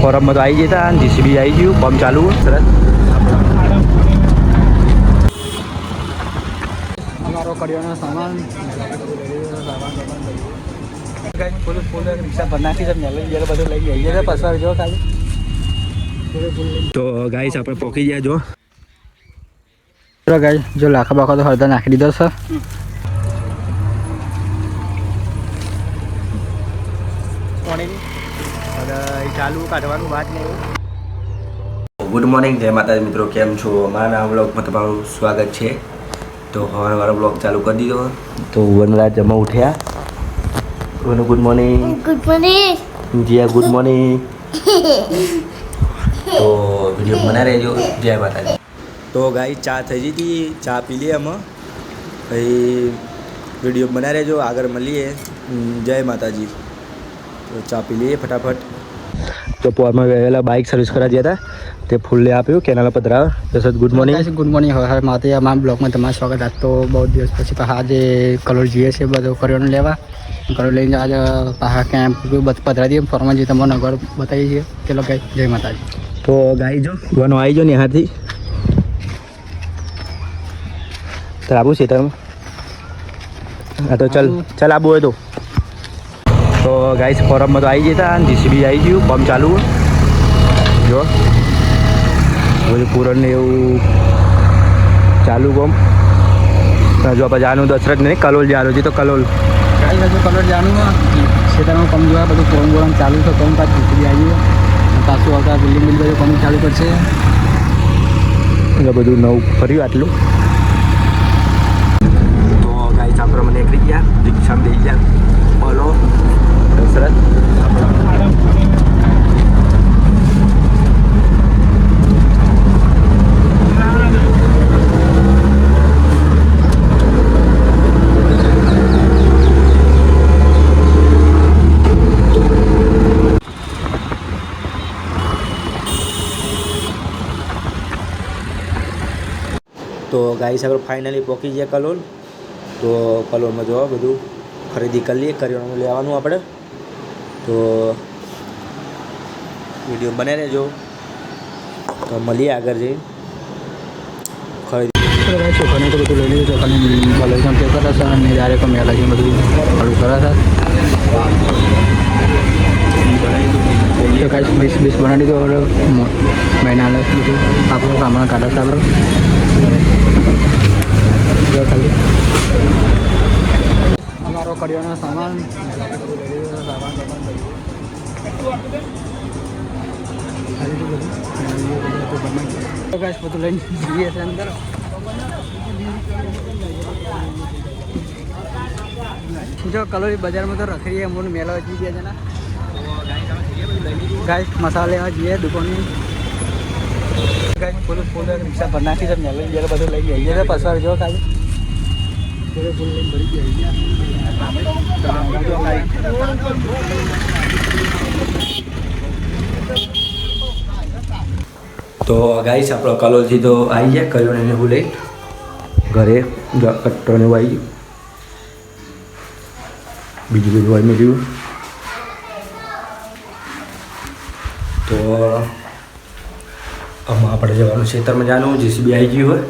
ફોરમમાં તો આવી જતા જીસીબી આવી ગયું કામ ચાલુ સરસ અમારો કરિયાનો સામાન ફૂલ રિક્ષા પર નાખી છે બધું લઈ જઈએ છે પસાર જો ખાલી તો ગાઈસ આપણે પોકી ગયા જો ગાઈ જો લાખા બાખા તો હળદર નાખી દીધો છે ચાલુ કાઢવાનું વાત નહીં ગુડ મોર્નિંગ જય માતાજી મિત્રો કેમ છો અમારા નવા બ્લોગમાં તમારું સ્વાગત છે તો હવારનો બ્લોગ ચાલુ કરી દીધો તો વનરાજ જમા ઉઠ્યા Vanu good morning Jiya good morning તો વિડીયો બના રહેજો જય માતાજી તો ગાઈ ચા થઈ ગઈ હતી ચા પી લઈએ અમે પછી વિડીયો બના રહેજો આગળ મળીએ જય માતાજી તો ચા પી લઈએ ફટાફટ તો પોરમાં વહેલા બાઇક સર્વિસ કરા ગયા હતા તે ફૂલે આપ્યું કેનાલ પધરાવ જસદ ગુડ મોર્નિંગ ગુડ મોર્નિંગ હવે માતે અમારા બ્લોગમાં તમારું સ્વાગત આજ તો બહુ દિવસ પછી આજે કલર જોઈએ છે બધો કરિયાનો લેવા કલર લઈને આજે પાહા કેમ્પ પધરાવી દઈએ ફોર્મમાં જે તમારો ઘર બતાવીએ છીએ ચલો ગાઈ જય માતાજી તો ગાઈ જો વનો આવી જો ને હાથી તો આવું છે તમે હા તો ચાલ આવું હોય તો ગાઈસ ફોરમમાં તો આવી જતા જીસીબી આવી ગયું કામ ચાલુ જો બધું પૂરણ ને એવું ચાલુ કામ જો આપણે જાનું દશરથ નહીં કલોલ જવાનું છે તો કલોલ ગાઈ હજુ કલર જાણું ખેતરમાં કમ જોવા બધું પૂરણ બોરણ ચાલુ છે કમ પાછું જીસીબી આવી પાછું આવતા બિલ્ડિંગ બધું કામ ચાલુ કરશે એટલે બધું નવું ફર્યું આટલું તો ગાઈસ આપણે મને નીકળી ગયા રિક્ષામાં દઈ ગયા બોલો દશરથ તો ગાઈસ આપણે ફાઇનલી પહોંચી ગયા કલોલ તો કલોલમાં જોવા બધું ખરીદી કરી લઈએ કરિયાણું લેવાનું આપણે તો વિડીયો બને રહેજો તો મળીએ આગળ જઈ ખરીદી ચોખાને તો બધું લઈ લીધું ચોખાની કોલેજમાં પેપર હશે અને ડાયરેક્ટ મેલા છે બધું થોડું સરસ તો કાંઈ બીસ બનાવી દીધું મહિના બધું આપણું સામાન કાઢા છે આપણું ખાલી અમારો કરિયાનો સામાન બધું લઈને જઈએ છે અંદર જો કલોરી બજારમાં તો રખડીએ અમુક મેળો જઈ ગયા છે ને ગાય મસાલા લેવા જઈએ દુકાનની ફૂલ રિક્ષા પર નાખી છે મેળો બધું લઈ જઈએ છે પસાર જો ખાલી ફૂલ લઈને ભરી ગયા તો ગાઈસ આપણો કલોલથી તો આવી જાય કર્યો ને હું લઈ ઘરે કટ્ટો ને આવી ગયું બીજું બધું આવી મળ્યું તો આમાં આપણે જવાનું ખેતરમાં જવાનું જીસીબી આવી ગયું હોય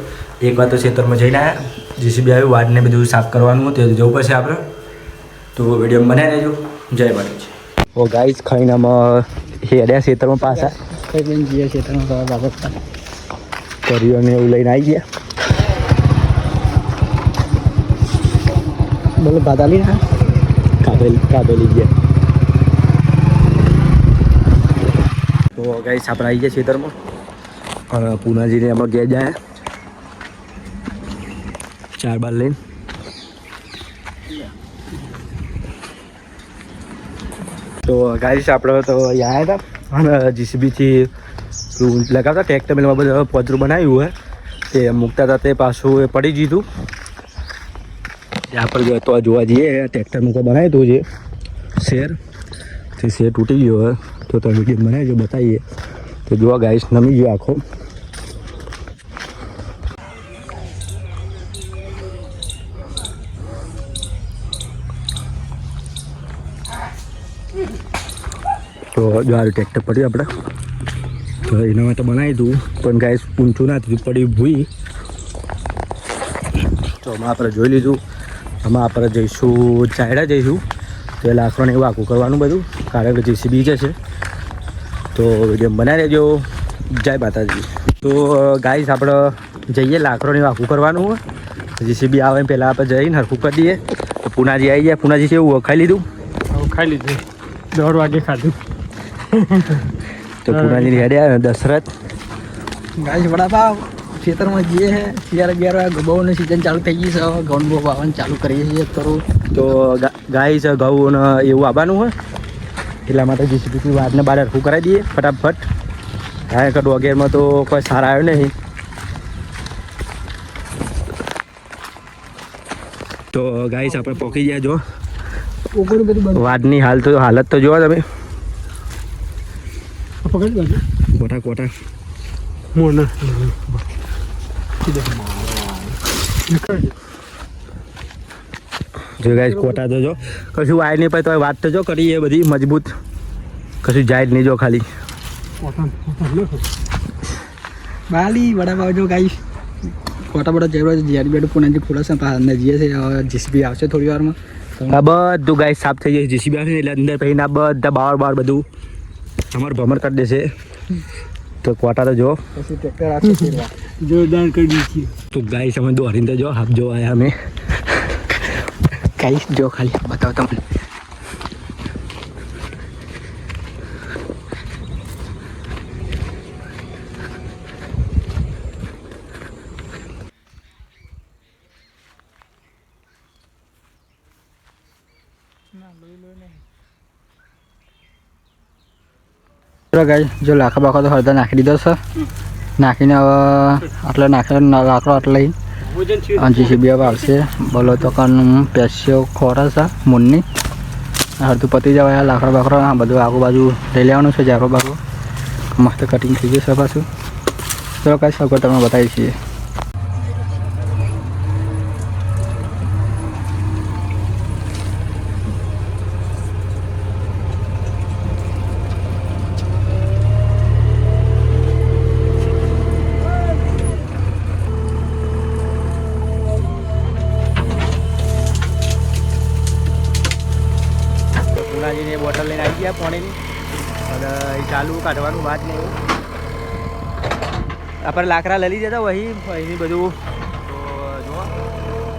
એક વાર તો ખેતરમાં જઈને આવ્યા જીસીબી આવ્યું વાડને બધું સાફ કરવાનું તે જવું પડશે આપણે તો વિડીયો બનાવી રહેજો જય માતાજી ઓ ગાઈસ ખાઈને આમાં હેડ્યા ખેતરમાં પાછા કઈ લઈને જઈએ ખેતરમાં બાબત કર્યું ને એવું લઈને આવી ગયા બોલો બાદાલી ના કાબેલી ગયા તો ગાઈસ આપણે આવી ગયા ખેતરમાં અને પૂનાજીને એમાં ગયા જાય 4 બાર લઈને તો ગાઈસ આપણે તો અહીંયા આવ્યા હતા અને જીસીબીથી લગાવતા ટ્રેક્ટર મેલમાં બધું પતરું બનાવ્યું હોય તે મૂકતા હતા તે પાછું એ પડી જીધું ત્યાં પર તો જોવા જઈએ ટ્રેક્ટર મૂકવા બનાવ્યું હતું જે શેર તે શેર તૂટી ગયો હોય તો તમે વિડીયો બનાવી બતાવીએ તો જોવા ગાઈસ નમી ગયો આખો તો તો જો આ ટ્રેક્ટર પડ્યું આપણે તો એના માટે બનાવી દઉં પણ ગાઈસ ઊંચું ના થયું પડ્યું ભૂઈ તો આમાં આપણે જોઈ લીધું આમાં આપણે જઈશું ચાયડા જઈશું તો એ લાકડાને એવું આખું કરવાનું બધું કારણ કે જેસીબી છે તો વિડીયો બનાવી દેજો જય માતાજી તો ગાઈસ આપણે જઈએ લાકડાને એવું આખું કરવાનું હોય જેસીબી આવે પહેલાં આપણે જઈને હરખું કરી દઈએ તો પુનાજી આવી જાય પુનાજી છે એવું ખાઈ લીધું ખાઈ લીધું 10 વાગે ખાધું તો પુનાજીની હેડે આવે દશરથ ગાઈસ વડાપાવ ખેતરમાં જઈએ છે 11 ઘઉંની સિઝન ચાલુ થઈ ગઈ છે ઘઉં બહુ વાવવાનું ચાલુ કરીએ છીએ કરું તો ગાઈસ ઘઉં એવું આવવાનું હોય એટલા માટે જેસીબી વાતને બહાર હરખું કરાવી દઈએ ફટાફટ કારણ કે વગેરેમાં તો કોઈ સારા આવ્યો નહીં તો ગાઈસ આપણે પોકી ગયા જો વાડની હાલત તો જોવો તમે કોટા કોટા જો ગાઈસ કોટા તો જો કશું વાય નહીં પાય તો વાત તો જો કરીએ બધી મજબૂત કશું જાય જ નહીં જો ખાલી બાલી વડાપાવ જો ગાઈસ કોટા બડા જેવડા જીઆર બેડ પુનાજી ખોલા છે અંદર જઈએ છે જેસીબી આવશે થોડી વારમાં આ બધું ગાઈસ સાફ થઈ જાય જેસીબી આવશે એટલે અંદર પછી આ બધા બાર બધું અમારું ભમર કરી દેશે તો કોટા તો જો પછી ટ્રેક્ટર આવશે જોરદાર કરી દીધી તો ગાઈસ અમે દોડીને તો જો હાફ જો આયા અમે ગાઈસ જો ખાલી બતાવો તમને ગાઈસ જો લાખા બાખા તો હળદર નાખી દીધો છે નાખીને હવે આટલા નાખેલા લાકડો આટલા લઈ જેસીબી હવે આવશે બોલો તો કન પેસ્યો ખોરા છે મૂનની અડધું પતી જવાય લાકડો બાકડો આ બધું આજુબાજુ લઈ લેવાનું છે જારો બારો મસ્ત કટિંગ થઈ જશે પાછું ચલો કાંઈ સગવડ તમને બતાવી છીએ પુનાજીની બોટલ લઈને આવી ગયા પાણીની અને એ ચાલુ કાઢવાનું વાત નહીં એવું આપણે લાકડા લઈ જતા વહી અહીંની બધું તો જો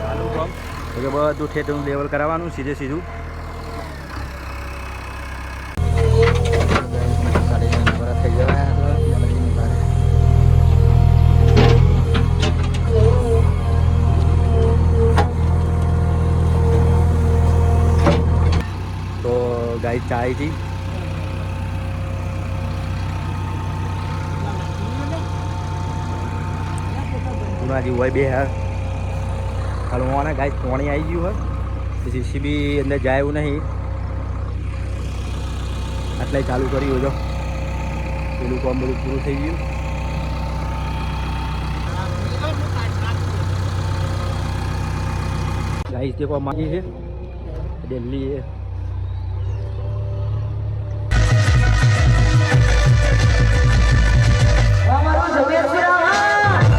ચાલુ કામ તો બધું ઠેઠનું લેવલ કરાવવાનું સીધે સીધું થઈ જવાય તો ગાય ચાય થી પુનાજી હોય બે હા હલવાના ગાય પાણી આવી ગયું હોય જેસીબી અંદર જાય એવું નહીં આટલાય ચાલુ કર્યું જો પેલું કામ બધું પૂરું થઈ ગયું ગાઈસ જે કોઈ માંગી છે દિલ્હી એ અમારું જવેર